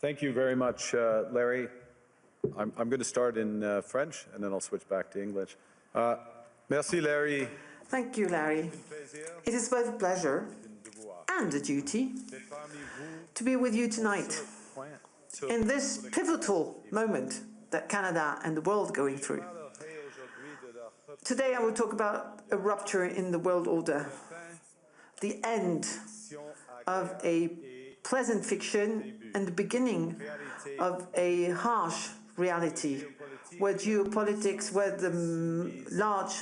Thank you very much, Larry. I'm going to start in French, and then I'll switch back to English. Merci, Larry. Thank you, Larry. It is both a pleasure and a duty to be with you tonight in this pivotal moment that Canada and the world are going through. Today I will talk about a rupture in the world order, the end of a pleasant fiction and the beginning of a harsh reality, where geopolitics, where the large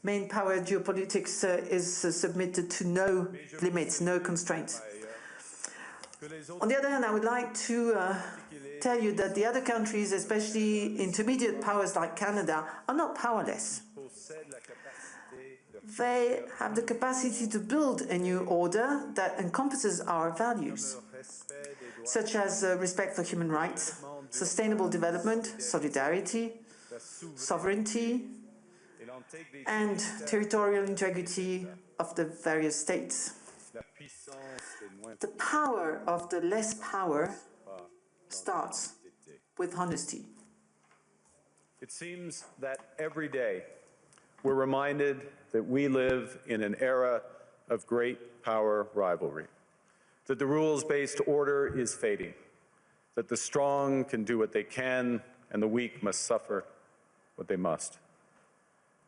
main power geopolitics is submitted to no limits, no constraints. On the other hand, I would like to tell you that the other countries, especially intermediate powers like Canada, are not powerless. They have the capacity to build a new order that encompasses our values, such as respect for human rights, sustainable development, solidarity, sovereignty, and territorial integrity of the various states. The power of the less power starts with honesty. It seems that every day we're reminded that we live in an era of great power rivalry, that the rules-based order is fading, that the strong can do what they can and the weak must suffer what they must.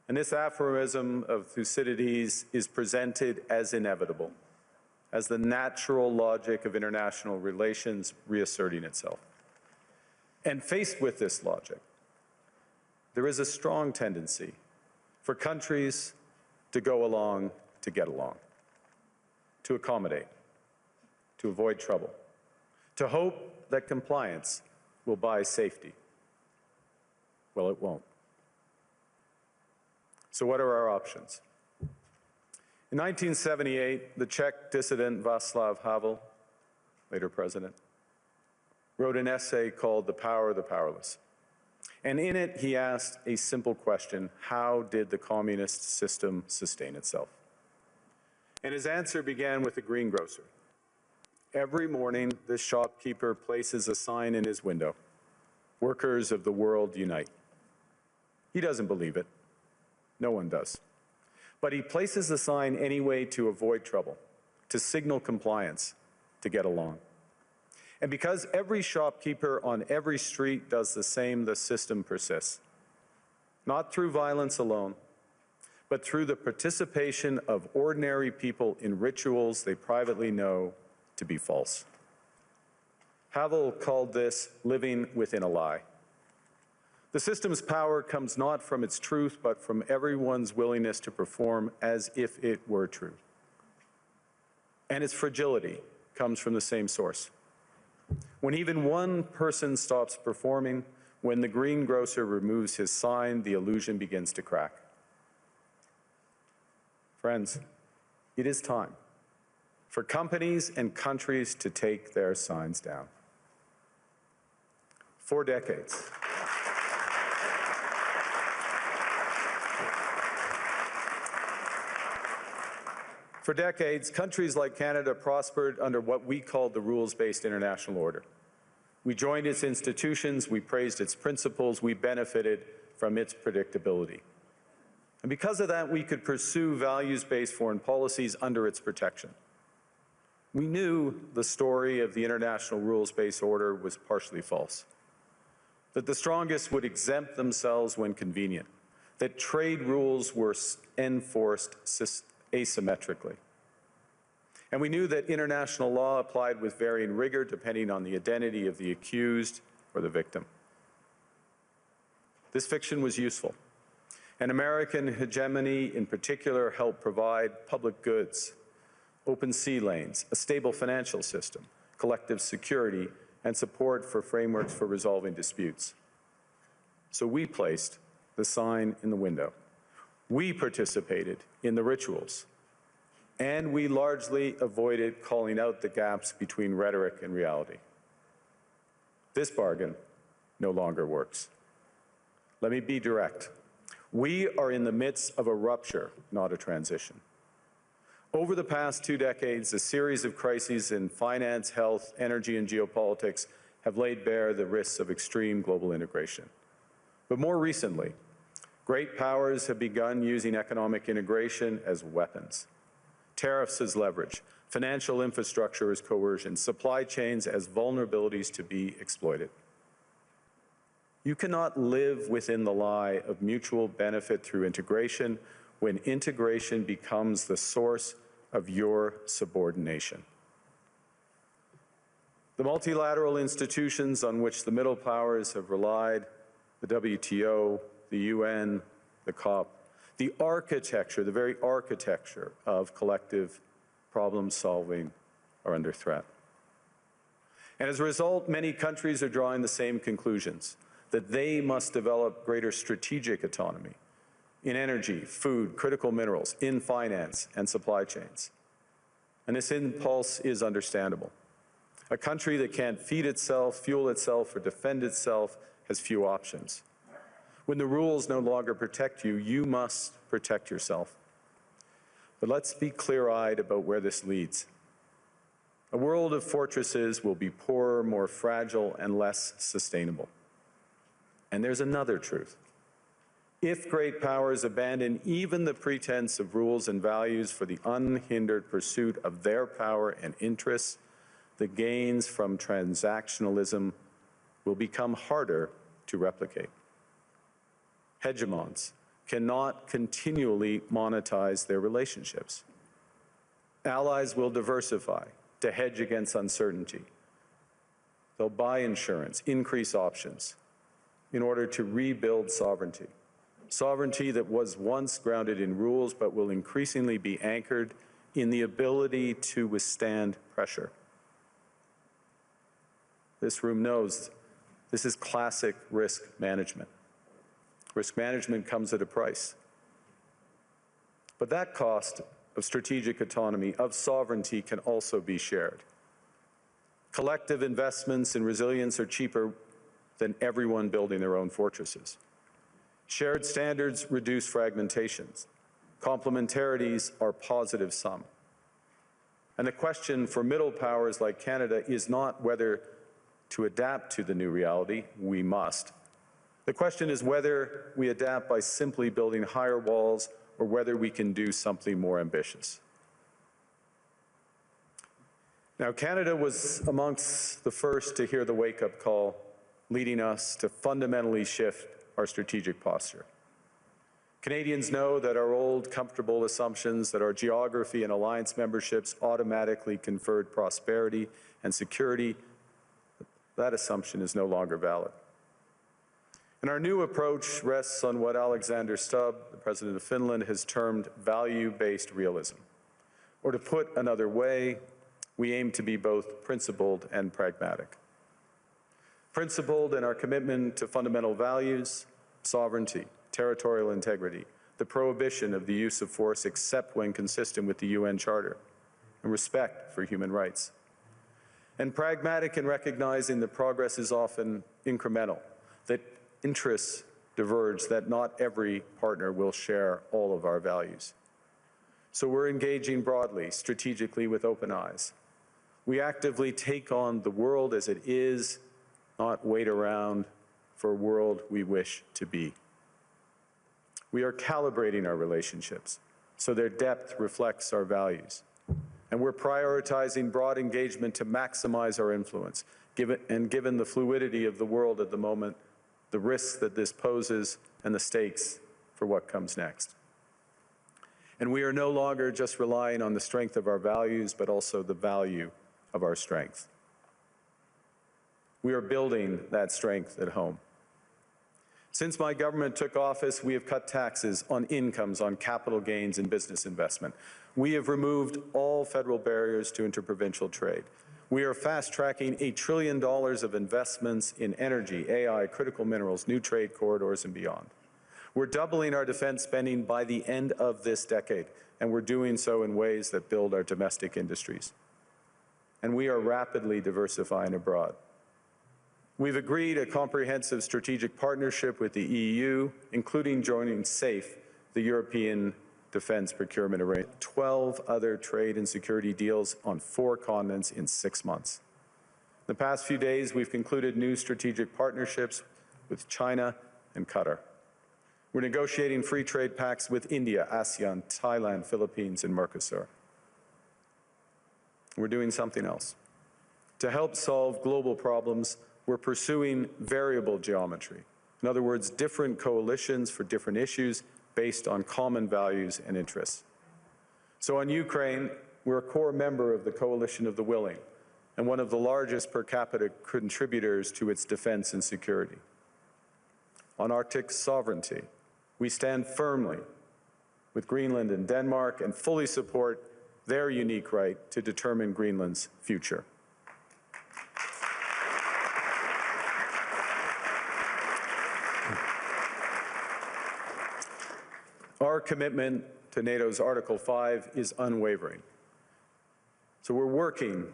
And this aphorism of Thucydides is presented as inevitable, as the natural logic of international relations reasserting itself. And faced with this logic, there is a strong tendency for countries to go along to get along, to accommodate, to avoid trouble, to hope that compliance will buy safety. Well, it won't. So what are our options? In 1978, the Czech dissident Václav Havel, later president, wrote an essay called The Power of the Powerless. And in it, he asked a simple question: how did the communist system sustain itself? And his answer began with a greengrocer. Every morning, this shopkeeper places a sign in his window: "Workers of the world unite." He doesn't believe it. No one does. But he places the sign anyway to avoid trouble, to signal compliance, to get along. And because every shopkeeper on every street does the same, the system persists. Not through violence alone, but through the participation of ordinary people in rituals they privately know to be false. Havel called this living within a lie. The system's power comes not from its truth, but from everyone's willingness to perform as if it were true. And its fragility comes from the same source. When even one person stops performing, when the greengrocer removes his sign, the illusion begins to crack. Friends, it is time for companies and countries to take their signs down. For decades, countries like Canada prospered under what we called the rules-based international order. We joined its institutions, we praised its principles, we benefited from its predictability. And because of that, we could pursue values-based foreign policies under its protection. We knew the story of the international rules-based order was partially false, that the strongest would exempt themselves when convenient, that trade rules were enforced asymmetrically. And we knew that international law applied with varying rigor depending on the identity of the accused or the victim. This fiction was useful, and American hegemony in particular helped provide public goods, open sea lanes, a stable financial system, collective security, and support for frameworks for resolving disputes. So we placed the sign in the window. We participated in the rituals, and we largely avoided calling out the gaps between rhetoric and reality. This bargain no longer works. Let me be direct. We are in the midst of a rupture, not a transition. Over the past 2 decades, a series of crises in finance, health, energy, and geopolitics have laid bare the risks of extreme global integration. But more recently, great powers have begun using economic integration as weapons. Tariffs as leverage, financial infrastructure as coercion, supply chains as vulnerabilities to be exploited. You cannot live within the lie of mutual benefit through integration when integration becomes the source of your subordination. The multilateral institutions on which the middle powers have relied, the WTO, the UN, the COP, the architecture, the very architecture of collective problem solving are under threat. And as a result, many countries are drawing the same conclusions, that they must develop greater strategic autonomy in energy, food, critical minerals, in finance and supply chains. And this impulse is understandable. A country that can't feed itself, fuel itself, or defend itself has few options. When the rules no longer protect you, you must protect yourself. But let's be clear-eyed about where this leads. A world of fortresses will be poorer, more fragile, and less sustainable. And there's another truth. If great powers abandon even the pretense of rules and values for the unhindered pursuit of their power and interests, the gains from transactionalism will become harder to replicate. Hegemons cannot continually monetize their relationships. Allies will diversify to hedge against uncertainty. They'll buy insurance, increase options in order to rebuild sovereignty. Sovereignty that was once grounded in rules but will increasingly be anchored in the ability to withstand pressure. This room knows this is classic risk management. Risk management comes at a price. But that cost of strategic autonomy, of sovereignty, can also be shared. Collective investments in resilience are cheaper than everyone building their own fortresses. Shared standards reduce fragmentations. Complementarities are positive sum. And the question for middle powers like Canada is not whether to adapt to the new reality. We must. The question is whether we adapt by simply building higher walls or whether we can do something more ambitious. Now, Canada was amongst the first to hear the wake-up call, leading us to fundamentally shift our strategic posture. Canadians know that our old, comfortable assumptions that our geography and alliance memberships automatically conferred prosperity and security, that assumption is no longer valid. And our new approach rests on what Alexander Stubb, the President of Finland, has termed value-based realism. Or to put another way, we aim to be both principled and pragmatic. Principled in our commitment to fundamental values, sovereignty, territorial integrity, the prohibition of the use of force except when consistent with the UN Charter, and respect for human rights. And pragmatic in recognizing that progress is often incremental, that interests diverge, that not every partner will share all of our values. So we're engaging broadly, strategically, with open eyes. We actively take on the world as it is, not wait around for a world we wish to be. We are calibrating our relationships so their depth reflects our values. And we're prioritizing broad engagement to maximize our influence, given the fluidity of the world at the moment, the risks that this poses, and the stakes for what comes next. And we are no longer just relying on the strength of our values, but also the value of our strength. We are building that strength at home. Since my government took office, we have cut taxes on incomes, on capital gains, and business investment. We have removed all federal barriers to interprovincial trade. We are fast-tracking $1 trillion of investments in energy, AI, critical minerals, new trade corridors, and beyond. We're doubling our defense spending by the end of this decade, and we're doing so in ways that build our domestic industries. And we are rapidly diversifying abroad. We've agreed a comprehensive strategic partnership with the EU, including joining SAFE, the European Defense Procurement Arrangement, 12 other trade and security deals on 4 continents in 6 months. In the past few days, we've concluded new strategic partnerships with China and Qatar. We're negotiating free trade pacts with India, ASEAN, Thailand, Philippines, and Mercosur. We're doing something else. To help solve global problems, we're pursuing variable geometry. In other words, different coalitions for different issues based on common values and interests. So on Ukraine, we're a core member of the Coalition of the Willing and one of the largest per capita contributors to its defense and security. On Arctic sovereignty, we stand firmly with Greenland and Denmark and fully support their unique right to determine Greenland's future. Our commitment to NATO's Article 5 is unwavering. So we're working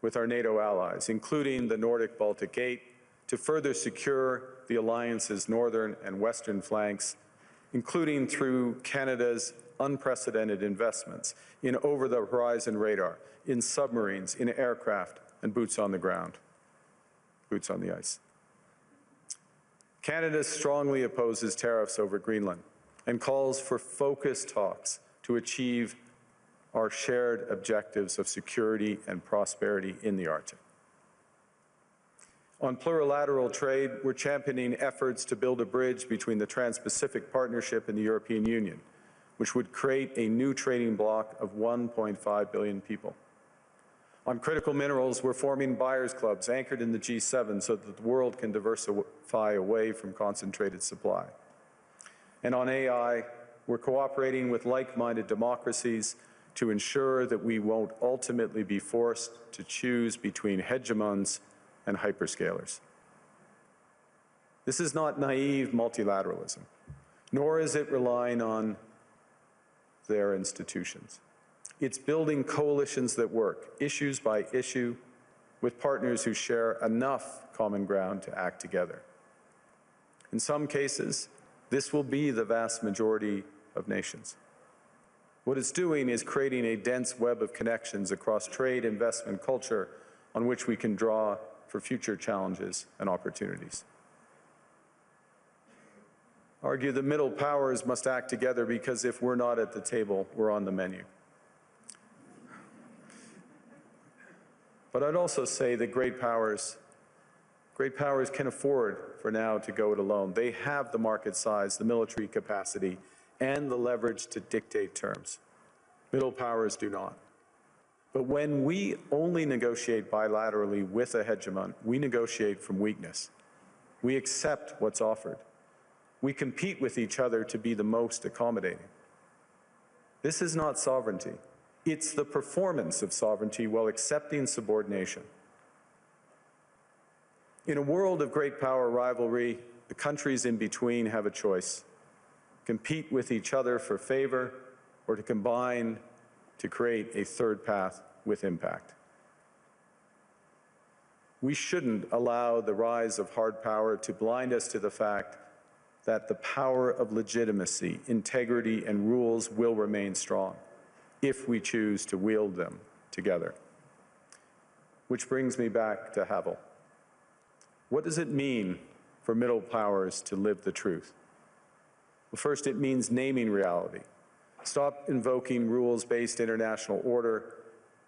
with our NATO allies, including the Nordic-Baltic Gate, to further secure the alliance's northern and western flanks, including through Canada's unprecedented investments in over-the-horizon radar, in submarines, in aircraft, and boots on the ground, boots on the ice. Canada strongly opposes tariffs over Greenland and calls for focused talks to achieve our shared objectives of security and prosperity in the Arctic. On plurilateral trade, we're championing efforts to build a bridge between the Trans-Pacific Partnership and the European Union, which would create a new trading bloc of 1.5 billion people. On critical minerals, we're forming buyers' clubs anchored in the G7 so that the world can diversify away from concentrated supply. And on AI, we're cooperating with like-minded democracies to ensure that we won't ultimately be forced to choose between hegemons and hyperscalers. This is not naive multilateralism, nor is it relying on their institutions. It's building coalitions that work, issues by issue, with partners who share enough common ground to act together. In some cases, this will be the vast majority of nations. What it's doing is creating a dense web of connections across trade, investment, culture, on which we can draw for future challenges and opportunities. I argue the middle powers must act together because if we're not at the table, we're on the menu. But I'd also say that great powers can afford for now to go it alone. They have the market size, the military capacity, and the leverage to dictate terms. Middle powers do not. But when we only negotiate bilaterally with a hegemon, we negotiate from weakness. We accept what's offered. We compete with each other to be the most accommodating. This is not sovereignty. It's the performance of sovereignty while accepting subordination. In a world of great power rivalry, the countries in between have a choice: compete with each other for favor or to combine to create a third path with impact. We shouldn't allow the rise of hard power to blind us to the fact that the power of legitimacy, integrity, and rules will remain strong if we choose to wield them together. Which brings me back to Havel. What does it mean for middle powers to live the truth? Well, first, it means naming reality. Stop invoking rules-based international order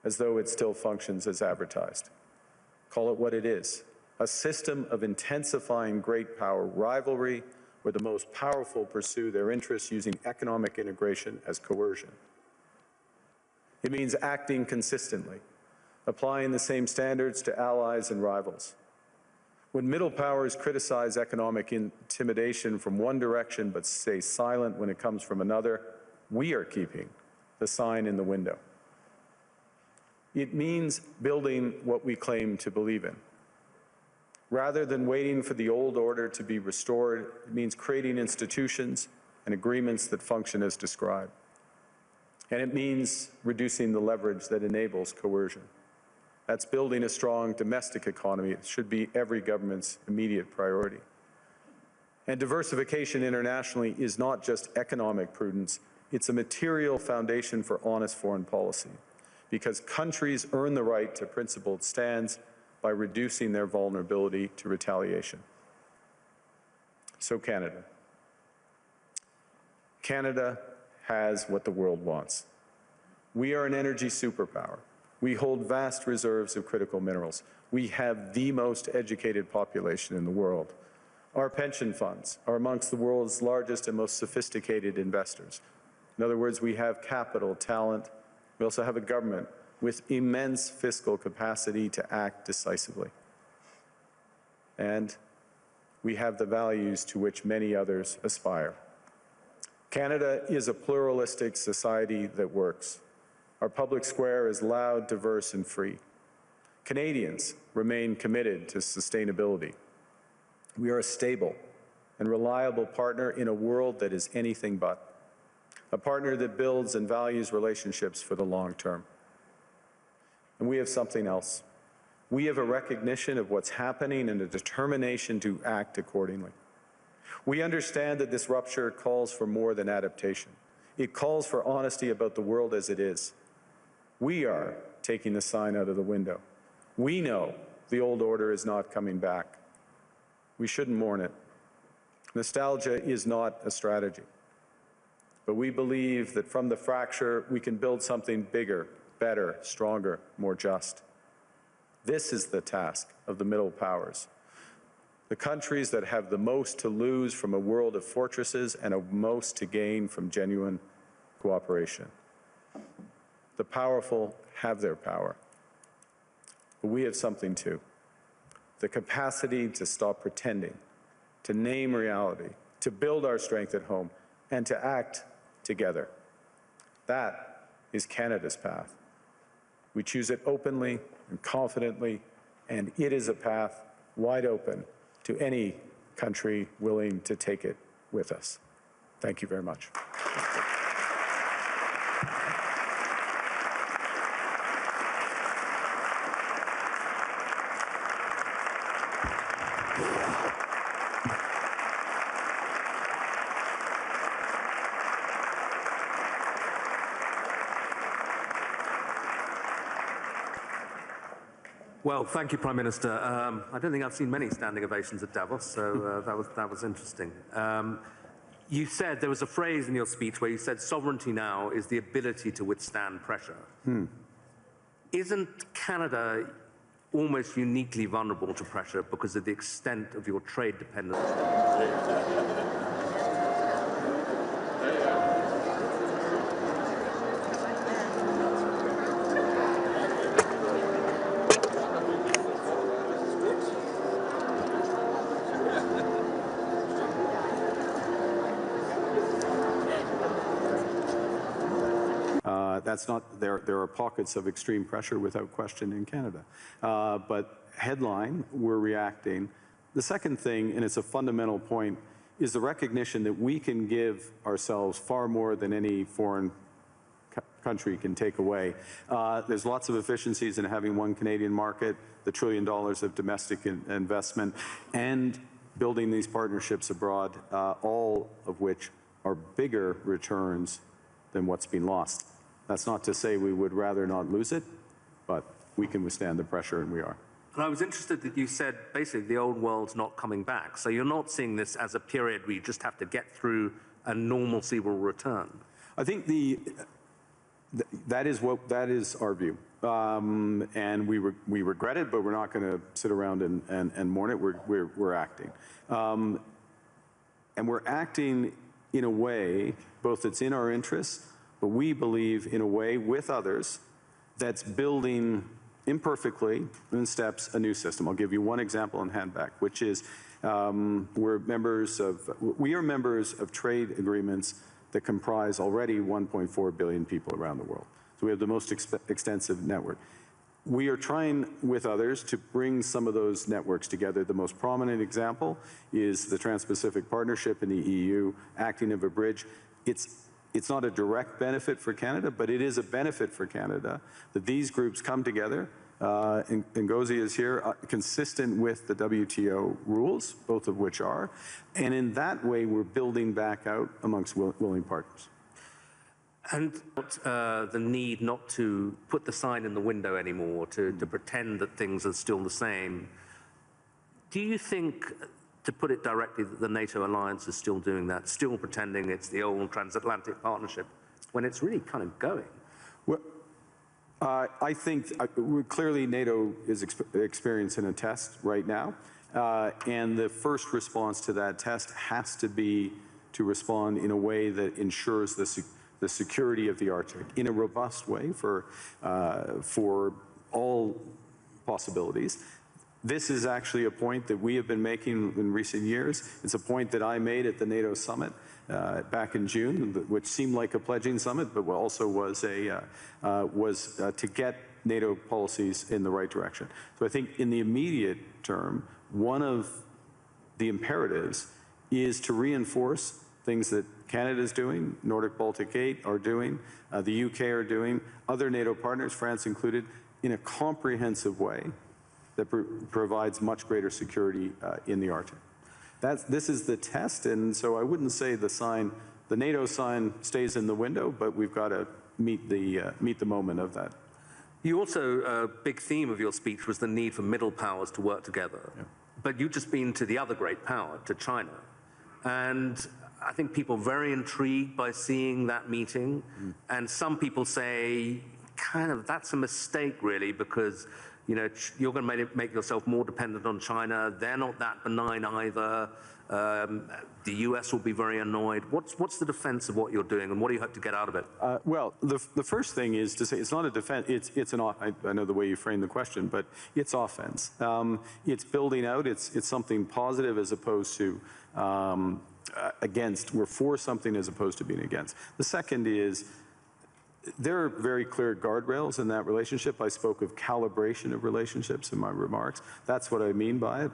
as though it still functions as advertised. Call it what it is: a system of intensifying great power rivalry where the most powerful pursue their interests using economic integration as coercion. It means acting consistently, applying the same standards to allies and rivals. When middle powers criticize economic intimidation from one direction but stay silent when it comes from another, we are keeping the sign in the window. It means building what we claim to believe in. Rather than waiting for the old order to be restored, it means creating institutions and agreements that function as described. And it means reducing the leverage that enables coercion. That's building a strong domestic economy. It should be every government's immediate priority. And diversification internationally is not just economic prudence, it's a material foundation for honest foreign policy, because countries earn the right to principled stands by reducing their vulnerability to retaliation. So Canada. Canada has what the world wants. We are an energy superpower. We hold vast reserves of critical minerals. We have the most educated population in the world. Our pension funds are amongst the world's largest and most sophisticated investors. In other words, we have capital, talent. We also have a government with immense fiscal capacity to act decisively. And we have the values to which many others aspire. Canada is a pluralistic society that works. Our public square is loud, diverse, and free. Canadians remain committed to sustainability. We are a stable and reliable partner in a world that is anything but. A partner that builds and values relationships for the long term. And we have something else. We have a recognition of what's happening and a determination to act accordingly. We understand that this rupture calls for more than adaptation. It calls for honesty about the world as it is. We are taking the sign out of the window. We know the old order is not coming back. We shouldn't mourn it. Nostalgia is not a strategy. But we believe that from the fracture, we can build something bigger, better, stronger, more just. This is the task of the middle powers. The countries that have the most to lose from a world of fortresses and a most to gain from genuine cooperation. The powerful have their power. But we have something too. The capacity to stop pretending, to name reality, to build our strength at home, and to act together. That is Canada's path. We choose it openly and confidently, and it is a path wide open to any country willing to take it with us. Thank you very much. Well, thank you, Prime Minister. I don't think I've seen many standing ovations at Davos, so that was interesting. You said, there was a phrase in your speech where you said sovereignty now is the ability to withstand pressure. Isn't Canada almost uniquely vulnerable to pressure because of the extent of your trade dependence? That's not, there are pockets of extreme pressure without question in Canada. But headline, we're reacting. The second thing, and it's a fundamental point, is the recognition that we can give ourselves far more than any foreign country can take away. There's lots of efficiencies in having one Canadian market, the $1 trillion of domestic investment, and building these partnerships abroad, all of which are bigger returns than what's been lost. That's not to say we would rather not lose it, but we can withstand the pressure, and we are. And I was interested that you said basically the old world's not coming back. So you're not seeing this as a period where you just have to get through and normalcy will return. I think that is our view. And we regret it, but we're not going to sit around and mourn it. We're acting. And we're acting in a way, both that's in our interests, but we believe in a way with others that's building imperfectly in steps a new system. I'll give you one example on handback, which is we are members of trade agreements that comprise already 1.4 billion people around the world. So we have the most extensive network. We are trying with others to bring some of those networks together. The most prominent example is the Trans-Pacific Partnership in the EU, acting as a bridge. It's not a direct benefit for Canada, but it is a benefit for Canada that these groups come together, and Ngozi is here, consistent with the WTO rules, both of which are, and in that way we're building back out amongst willing partners. And the need not to put the sign in the window anymore, to pretend that things are still the same. Do you think, to put it directly, that the NATO alliance is still doing that, still pretending it's the old transatlantic partnership, when it's really kind of going? Well, I think clearly NATO is experiencing a test right now, and the first response to that test has to be to respond in a way that ensures the security of the Arctic in a robust way for all possibilities. This is actually a point that we have been making in recent years. It's a point that I made at the NATO summit back in June, which seemed like a pledging summit, but also was to get NATO policies in the right direction. So I think in the immediate term, one of the imperatives is to reinforce things that Canada is doing, Nordic Baltic 8 are doing, the UK are doing, other NATO partners, France included, in a comprehensive way that provides much greater security in the Arctic. This is the test, and so I wouldn't say the NATO sign stays in the window, but we've got to meet the moment of that. You also, a big theme of your speech was the need for middle powers to work together. Yeah. But you've just been to the other great power, to China. And I think people are very intrigued by seeing that meeting. And some people say, kind of, that's a mistake, really, because you're going to make yourself more dependent on China. They're not that benign either. The US will be very annoyed. What's the defense of what you're doing, and what do you hope to get out of it? Well, the first thing is to say it's not a defense. I know the way you framed the question, but it's offense. It's building out. It's something positive as opposed to against. We're for something as opposed to being against. The second is, there are very clear guardrails in that relationship. I spoke of calibration of relationships in my remarks. That's what I mean by it.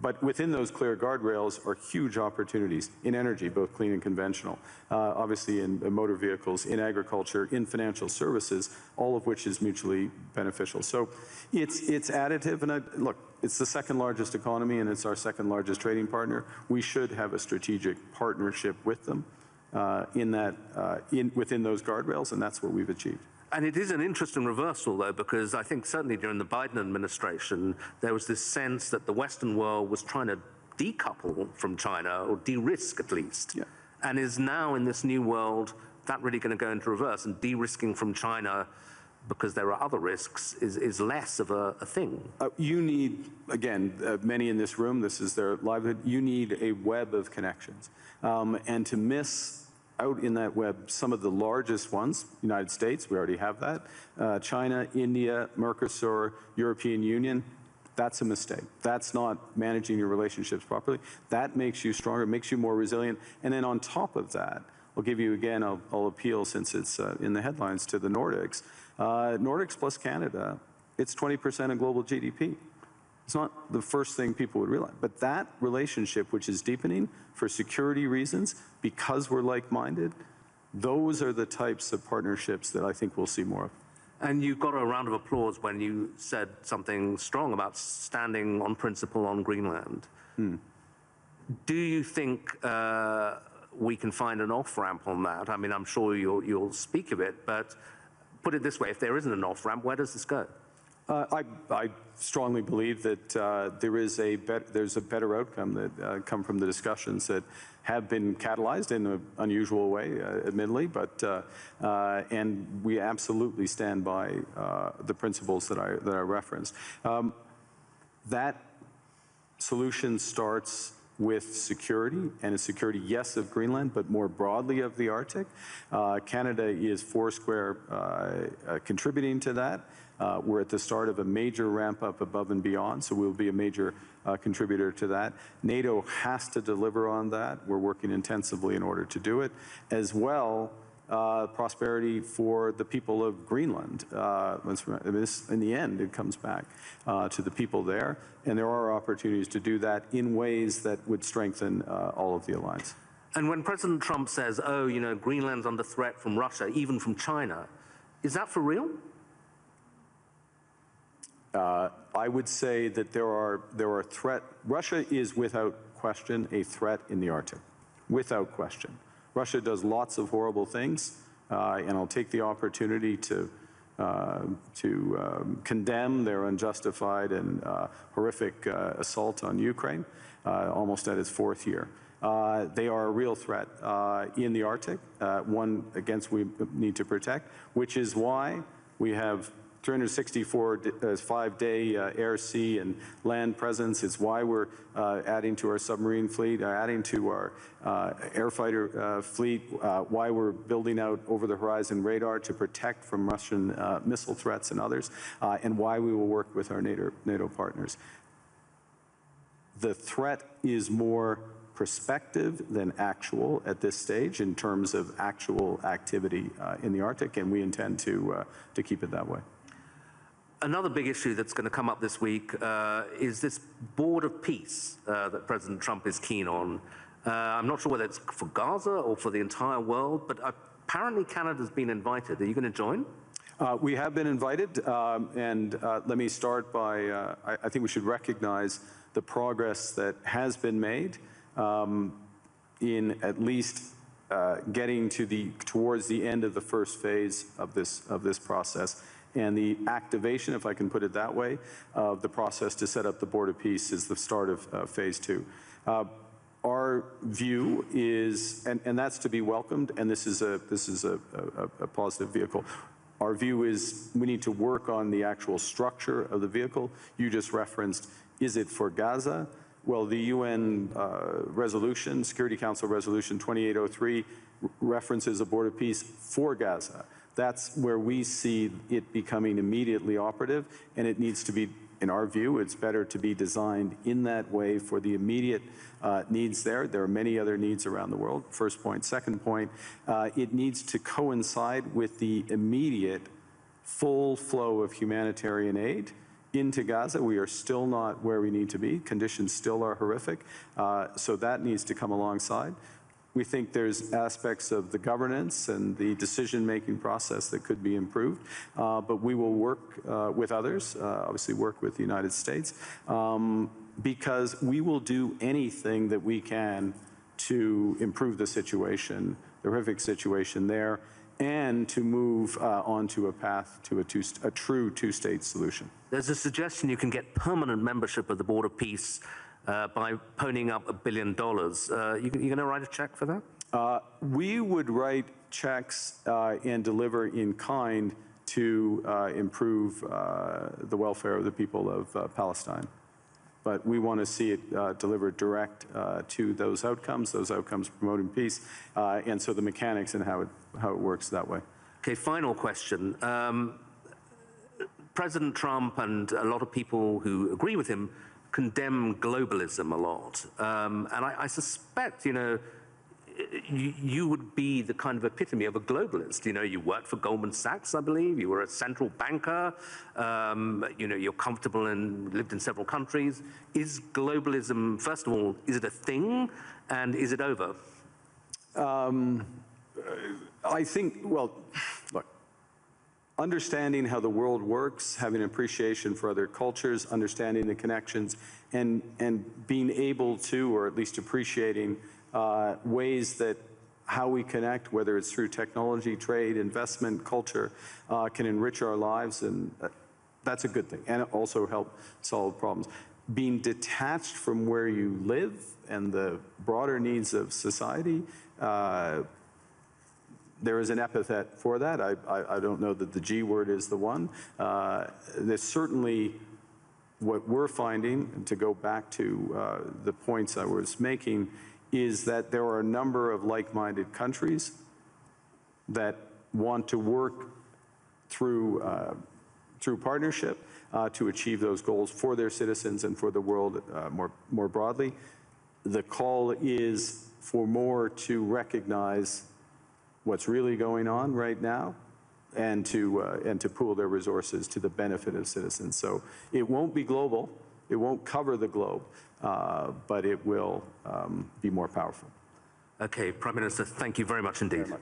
But within those clear guardrails are huge opportunities in energy, both clean and conventional, obviously in motor vehicles, in agriculture, in financial services, all of which is mutually beneficial. So it's additive, and look, it's the second largest economy and it's our second largest trading partner. We should have a strategic partnership with them. Within those guardrails, and that's what we've achieved. And it is an interesting reversal, though, because I think certainly during the Biden administration, there was this sense that the Western world was trying to decouple from China, or de-risk at least, yeah. And is now in this new world, that really going to go into reverse, and de-risking from China, because there are other risks, is less of a thing. You need, again, many in this room, this is their livelihood, you need a web of connections. And to miss out in that web some of the largest ones, United States, we already have that, China, India, Mercosur, European Union, that's a mistake. That's not managing your relationships properly. That makes you stronger, makes you more resilient. And then on top of that, I'll give you again, I'll appeal since it's in the headlines to the Nordics. Nordics plus Canada, it's 20% of global GDP. It's not the first thing people would realize, but that relationship, which is deepening for security reasons, because we're like-minded, those are the types of partnerships that I think we'll see more of. And you got a round of applause when you said something strong about standing on principle on Greenland. Do you think we can find an off-ramp on that? I mean, I'm sure you'll speak of it, but put it this way, if there isn't an off-ramp, where does this go? I strongly believe that there's a better outcome that come from the discussions that have been catalyzed in an unusual way, admittedly, but and we absolutely stand by the principles that I referenced. That solution starts with security, and a security, yes, of Greenland, but more broadly of the Arctic. Canada is foursquare contributing to that. We're at the start of a major ramp up above and beyond, so we'll be a major contributor to that. NATO has to deliver on that. We're working intensively in order to do it. As well, prosperity for the people of Greenland. In the end, it comes back to the people there, and there are opportunities to do that in ways that would strengthen all of the alliance. And when President Trump says, oh, Greenland's under threat from Russia, even from China, is that for real? I would say that there are threats. Russia is without question a threat in the Arctic, without question. Russia does lots of horrible things, and I'll take the opportunity to condemn their unjustified and horrific assault on Ukraine, almost at its 4th year. They are a real threat in the Arctic, one against we need to protect, which is why we have 364 5-day air, sea, and land presence. It's why we're adding to our submarine fleet, adding to our air fighter fleet, why we're building out over-the-horizon radar to protect from Russian missile threats and others, and why we will work with our NATO partners. The threat is more prospective than actual at this stage in terms of actual activity in the Arctic, and we intend to keep it that way. Another big issue that's going to come up this week is this board of peace that President Trump is keen on. I'm not sure whether it's for Gaza or for the entire world, but apparently Canada's been invited. Are you going to join? We have been invited, and let me start by, I think we should recognize the progress that has been made in at least getting towards the end of the first phase of this process. And the activation, if I can put it that way, of the process to set up the Board of Peace is the start of phase 2. Our view is, and that's to be welcomed, and this is a positive vehicle. Our view is we need to work on the actual structure of the vehicle. You just referenced, is it for Gaza? Well, the UN resolution, Security Council Resolution 2803, references a Board of Peace for Gaza. That's where we see it becoming immediately operative, and it needs to be, in our view, it's better to be designed in that way for the immediate needs there. There are many other needs around the world, first point. Second point, it needs to coincide with the immediate full flow of humanitarian aid into Gaza. We are still not where we need to be. Conditions still are horrific, so that needs to come alongside. We think there's aspects of the governance and the decision-making process that could be improved, but we will work with others, obviously work with the United States, because we will do anything that we can to improve the situation, the horrific situation there, and to move onto a path to a true two-state solution. There's a suggestion you can get permanent membership of the Board of Peace by ponying up $1 billion. You going to write a check for that? We would write checks and deliver in kind to improve the welfare of the people of Palestine. But we want to see it delivered direct to those outcomes promoting peace, and so the mechanics and how it works that way. Okay, final question. President Trump and a lot of people who agree with him condemn globalism a lot. And I suspect, you would be the kind of epitome of a globalist. You worked for Goldman Sachs, I believe. You were a central banker. You're comfortable and lived in several countries. Is globalism, first of all, is it a thing, and is it over? I think, well, look, understanding how the world works, having an appreciation for other cultures, understanding the connections, and being able to, or at least appreciating ways that how we connect, whether it's through technology, trade, investment, culture, can enrich our lives, and that's a good thing, and also help solve problems. Being detached from where you live and the broader needs of society, there is an epithet for that. I don't know that the G word is the one. There's certainly what we're finding, and to go back to the points I was making, is that there are a number of like-minded countries that want to work through partnership to achieve those goals for their citizens and for the world more broadly. The call is for more to recognize what's really going on right now, and to pool their resources to the benefit of citizens. So it won't be global, it won't cover the globe, but it will be more powerful. Okay, Prime Minister, thank you very much indeed. Very much.